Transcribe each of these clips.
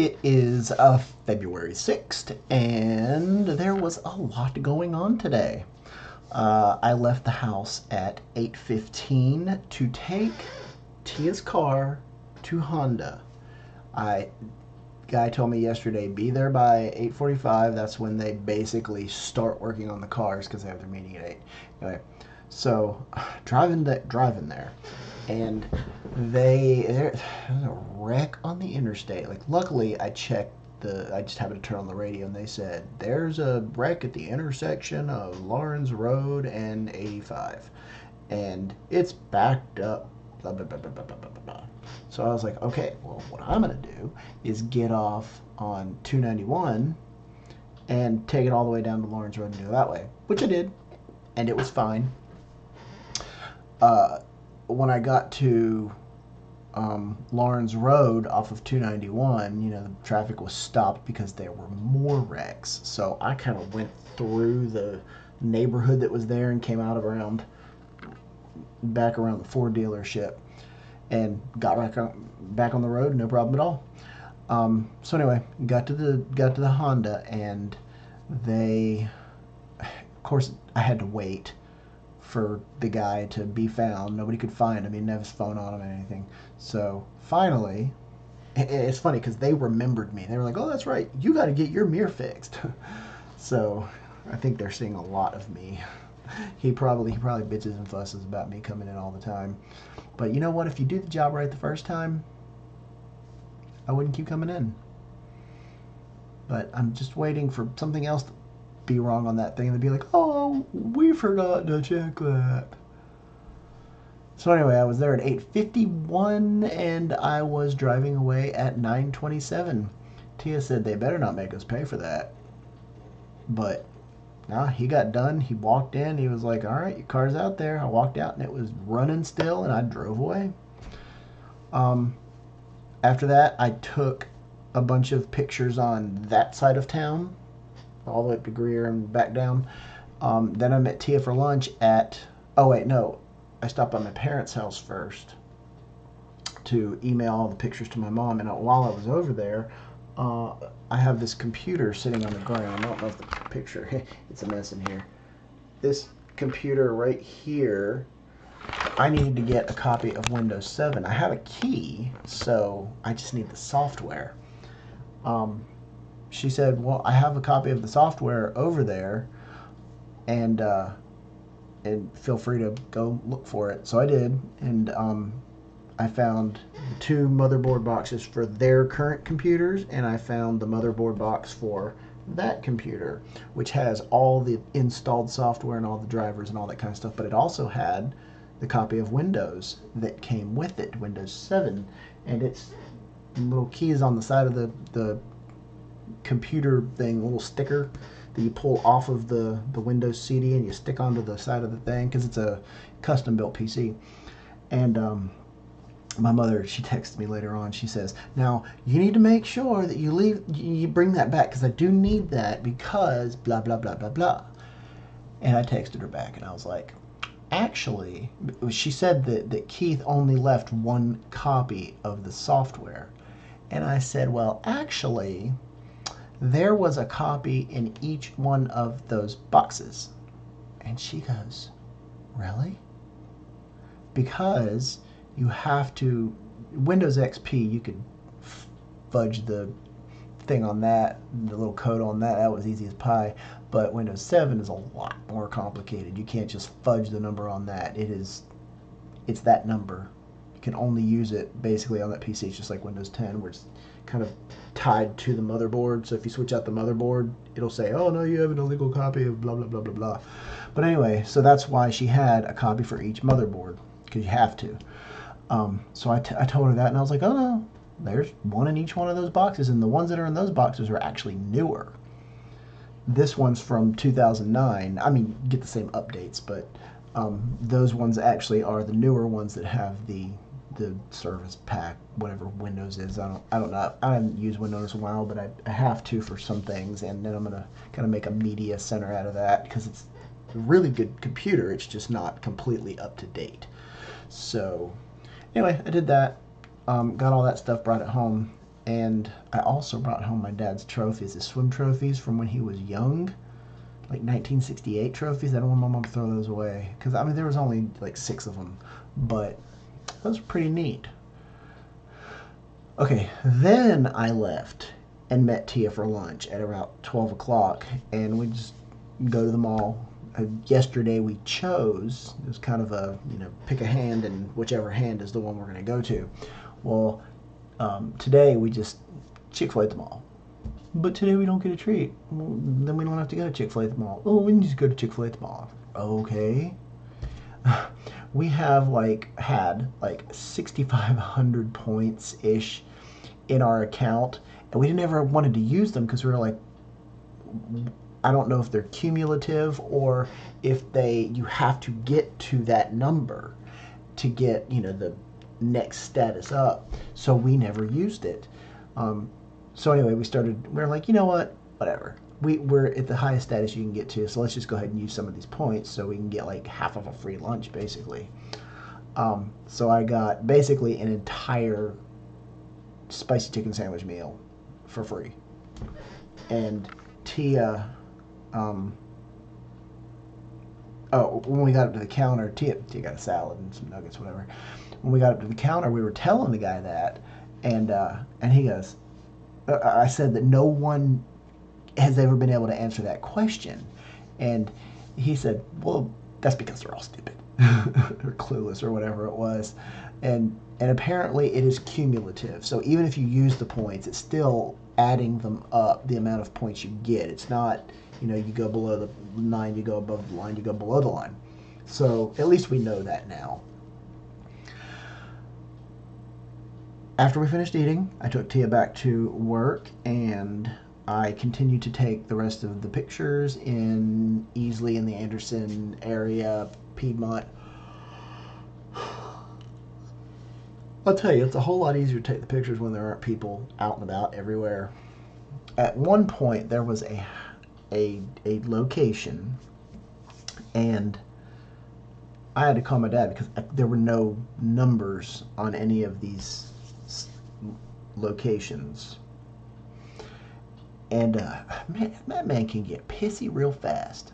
It is February 6th, and there was a lot going on today. I left the house at 8:15 to take Tia's car to Honda. I Guy told me yesterday be there by 8:45. That's when they basically start working on the cars because they have their meeting at 8. Anyway, so driving there, and there's a wreck on the interstate. Like, luckily I checked I just happened to turn on the radio and they said there's a wreck at the intersection of Lawrence Road and 85, and it's backed up. Blah, blah, blah, blah, blah, blah, blah, blah. So I was like, okay, well, what I'm gonna do is get off on 291 and take it all the way down to Lawrence Road and do it that way, which I did, and it was fine. When I got to Lawrence Road off of 291, the traffic was stopped because there were more wrecks. So I kind of went through the neighborhood that was there and came out back around the Ford dealership and got back on the road, no problem at all. So anyway, got to the Honda, and of course, I had to wait for the guy to be found. Nobody could find him. He didn't have his phone on him or anything. So finally, it's funny because they remembered me. They were like, "Oh, that's right. You got to get your mirror fixed." So I think they're seeing a lot of me. He probably bitches and fusses about me coming in all the time. But you know what? If you do the job right the first time, I wouldn't keep coming in. But I'm just waiting for something else to be wrong on that thing and they'd be like, "Oh, we forgot to check that." So anyway, I was there at 8:51 and I was driving away at 9:27. Tia said they better not make us pay for that. But nah, he got done. He walked in. He was like, "All right, your car's out there." I walked out and it was running still, and I drove away. After that, I took a bunch of pictures on that side of town, all the way up to Greer and back down. Then I met Tia for lunch oh wait, no, I stopped by my parents' house first to email all the pictures to my mom. And while I was over there, I have this computer sitting on the ground. I don't know if the picture, it's a mess in here. This computer right here, I needed to get a copy of Windows 7. I have a key, so I just need the software. She said, "Well, I have a copy of the software over there, and feel free to go look for it." So I did, and I found the 2 motherboard boxes for their current computers, and I found the motherboard box for that computer, which has all the installed software and all the drivers and all that kind of stuff. But it also had the copy of Windows that came with it, Windows 7, and it's little keys on the side of the computer thing, a little sticker that you pull off of the Windows CD and you stick onto the side of the thing because it's a custom built PC. And my mother, she texted me later on. She says, "Now you need to make sure that you bring that back because I do need that because blah blah blah blah blah." And I texted her back and I was like, actually, she said that Keith only left 1 copy of the software. And I said, well, actually, there was a copy in each one of those boxes. And she goes, "Really?" Because you have to, Windows XP, you could fudge the thing on that, the little code on that. That was easy as pie. But Windows 7 is a lot more complicated. You can't just fudge the number on that. It's that number. You can only use it basically on that PC. It's just like Windows 10, where it's kind of tied to the motherboard. So if you switch out the motherboard, it'll say, "Oh no, you have an illegal copy of blah blah blah blah blah." But anyway, so that's why she had a copy for each motherboard, because you have to. So I told her that, and I was like, "Oh no, there's 1 in each one of those boxes, and the ones that are in those boxes are actually newer." This one's from 2009. I mean, you get the same updates, but those ones actually are the newer ones that have the service pack, whatever Windows is. I don't know. I haven't used Windows in a while, but I have to for some things, and then I'm gonna kind of make a media center out of that because it's a really good computer. It's just not completely up to date. So anyway, I did that. Got all that stuff, brought it home, And I also brought home my dad's trophies, his swim trophies from when he was young, like 1968 trophies. I don't want my mom to throw those away because I mean there was only like 6 of them, but those were pretty neat. Okay, then I left and met Tia for lunch at about 12 o'clock, and we just go to the mall. Yesterday we chose, it was kind of a, pick a hand, and whichever hand is the one we're going to go to. Well, today we just Chick-fil-A at the mall. But today we don't get a treat. Well, then we don't have to go to Chick-fil-A at the mall. Oh, we need to go to Chick-fil-A at the mall. Okay. We have had 6,500 points ish in our account, and we never wanted to use them because we were like, I don't know if they're cumulative or if you have to get to that number to get the next status up. So we never used it. So anyway, we're like, you know what, whatever. We're at the highest status you can get to, so let's just go ahead and use some of these points so we can get like half of a free lunch, basically. So I got basically an entire spicy chicken sandwich meal for free. And Tia, when we got up to the counter, Tia got a salad and some nuggets, whatever. When we got up to the counter, we were telling the guy that, and he goes, I said that no one has ever been able to answer that question. And he said, well, that's because they're all stupid or clueless or whatever it was. And apparently it is cumulative. So even if you use the points, it's still adding them up, the amount of points you get. It's not, you go below the line, you go above the line, you go below the line. So at least we know that now. After we finished eating, I took Tia back to work, and I continued to take the rest of the pictures in Easley in the Anderson area, Piedmont. I'll tell you, it's a whole lot easier to take the pictures when there aren't people out and about everywhere. At one point, there was a location, and I had to call my dad because there were no numbers on any of these locations. And man, that man can get pissy real fast.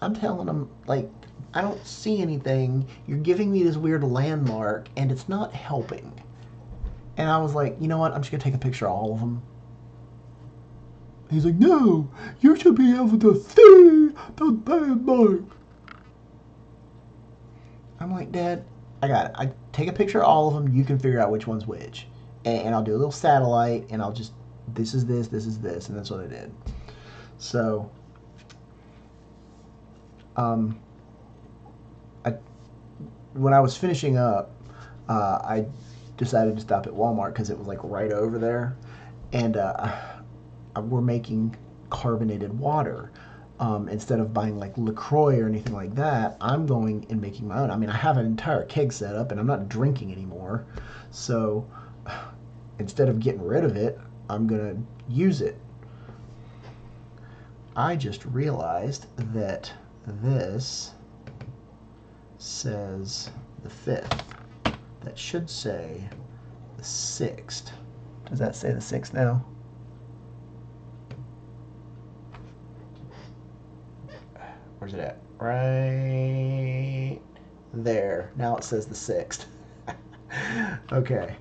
I'm telling him, I don't see anything. You're giving me this weird landmark, and it's not helping. And I was like, you know what? I'm just going to take a picture of all of them. He's like, no, you should be able to see the landmark. I'm like, Dad, I got it. I take a picture of all of them. You can figure out which one's which. And I'll do a little satellite, and I'll just, this is this, and that's what I did. So, when I was finishing up, I decided to stop at Walmart because it was right over there, and we're making carbonated water. Instead of buying LaCroix or anything like that, I'm going and making my own. I mean, I have an entire keg set up, and I'm not drinking anymore, so instead of getting rid of it, I'm gonna use it. I just realized that this says the 5th. That should say the 6th. Does that say the 6th now? Where's it at? Right there. Now it says the 6th. Okay.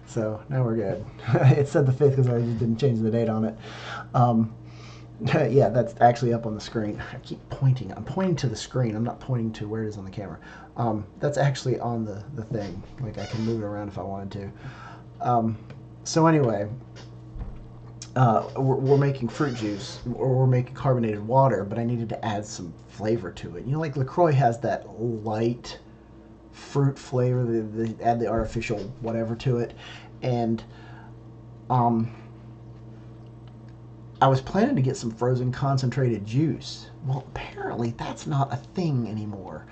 So now we're good. It said the 5th because I just didn't change the date on it. Yeah, that's actually up on the screen. I keep pointing. I'm pointing to the screen. I'm not pointing to where it is on the camera. That's actually on the thing. I can move it around if I wanted to. So anyway, we're making fruit juice, or we're making carbonated water, but I needed to add some flavor to it. LaCroix has that light fruit flavor. They add the artificial whatever to it, and I was planning to get some frozen concentrated juice. Well, apparently that's not a thing anymore.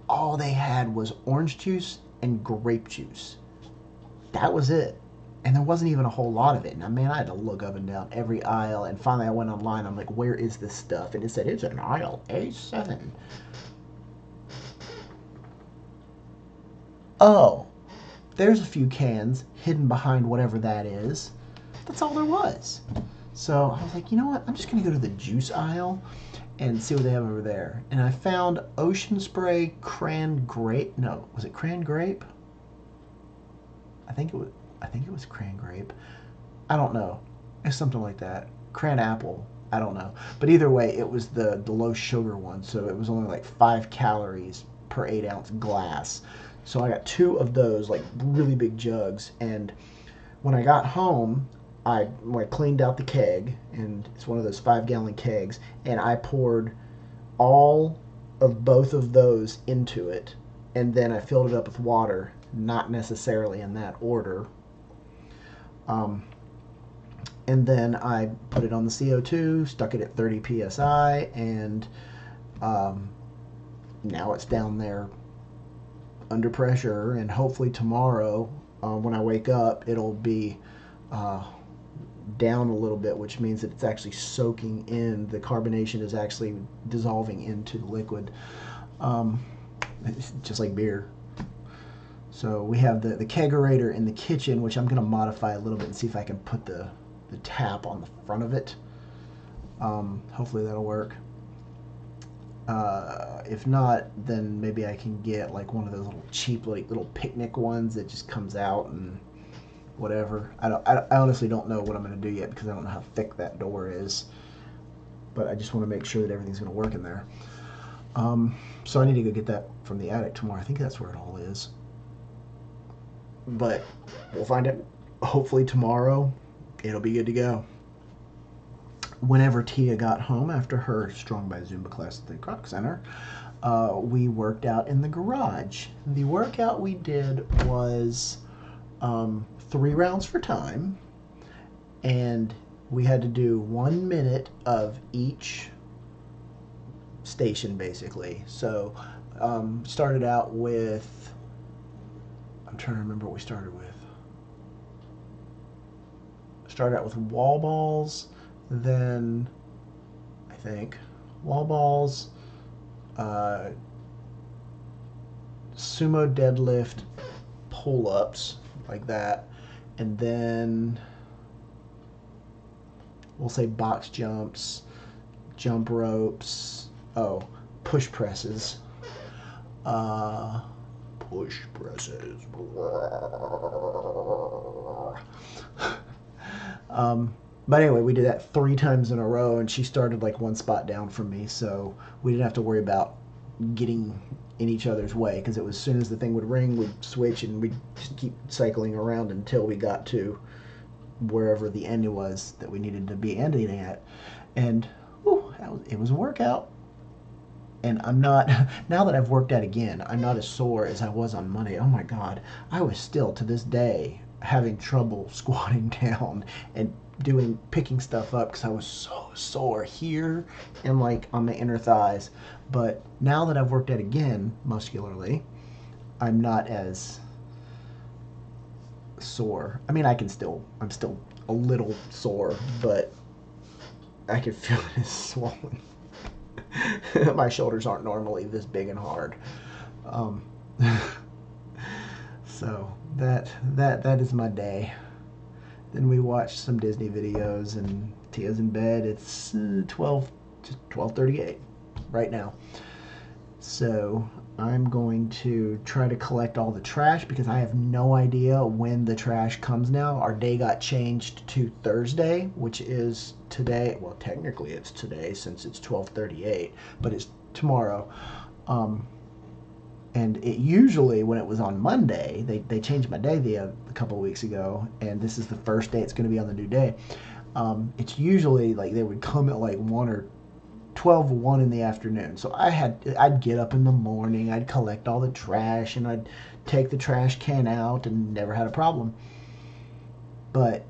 All they had was orange juice and grape juice. That was it. And there wasn't even a whole lot of it. Now, man, I had to look up and down every aisle, and finally I went online. I'm like, where is this stuff? And it said, it's in aisle A7. Oh, there's a few cans hidden behind whatever that is. That's all there was. So I was like, you know what? I'm just going to go to the juice aisle and see what they have over there. And I found Ocean Spray Cran Grape. No, was it Cran Grape? I think it was Cran Grape. I don't know. It's something like that. Cran Apple. I don't know. But either way, it was the low sugar one. So it was only like 5 calories per 8-ounce glass. So I got 2 of those, like really big jugs. And when I got home, I cleaned out the keg, and it's one of those 5-gallon kegs, and I poured all of both of those into it, and then I filled it up with water, not necessarily in that order. And then I put it on the CO2, stuck it at 30 psi, and now it's down there under pressure, and hopefully tomorrow when I wake up, it'll be down a little bit, which means that it's actually soaking in. The carbonation is actually dissolving into the liquid, it's just like beer. So we have the kegerator in the kitchen, which I'm going to modify a little bit and see if I can put the tap on the front of it. Hopefully that'll work. If not, then maybe I can get like one of those little cheap, like little picnic ones that just comes out and whatever. I honestly don't know what I'm going to do yet because I don't know how thick that door is. But I just want to make sure that everything's going to work in there. So I need to go get that from the attic tomorrow. I think that's where it all is. But we'll find it. Hopefully tomorrow it'll be good to go. Whenever Tia got home after her Strong by Zumba class at the Croc Center, we worked out in the garage. The workout we did was 3 rounds for time, and we had to do 1 minute of each station basically. So started out with, I'm trying to remember what we started with. Started out with wall balls, then I think wall balls, sumo deadlift, pull-ups like that, and then we'll say box jumps, jump ropes, push presses, push presses. But anyway, we did that 3 times in a row, and she started like 1 spot down from me, so we didn't have to worry about getting in each other's way, because it was as soon as the thing would ring, we'd switch, and we'd just keep cycling around until we got to wherever the end was that we needed to be ending at. And it was a workout. And I'm not, now that I've worked out again, I'm not as sore as I was on Monday. Oh my God, I was still to this day having trouble squatting down and picking stuff up because I was so sore here and like on the inner thighs. But now that I've worked out again muscularly, I'm not as sore. I mean, I'm still a little sore, but I can feel it is swollen. My shoulders aren't normally this big and hard. So that is my day. Then we watched some Disney videos, and Tia's in bed. It's 12:38 right now. So I'm going to try to collect all the trash because I have no idea when the trash comes now. Our day got changed to Thursday, which is today. Well, technically it's today since it's 12:38, but it's tomorrow. And it usually, when it was on Monday, they changed my day a couple of weeks ago, and this is the first day it's going to be on the new day. It's usually like they would come at like 1 or 12 or 1 in the afternoon. So I'd get up in the morning, I'd collect all the trash, and I'd take the trash can out and never had a problem. But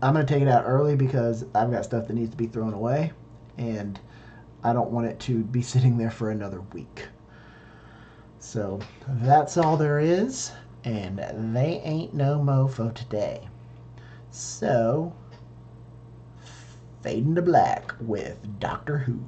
I'm going to take it out early because I've got stuff that needs to be thrown away, and I don't want it to be sitting there for another week. So that's all there is, and they ain't no mofo today. So, fading to black with Doctor Who.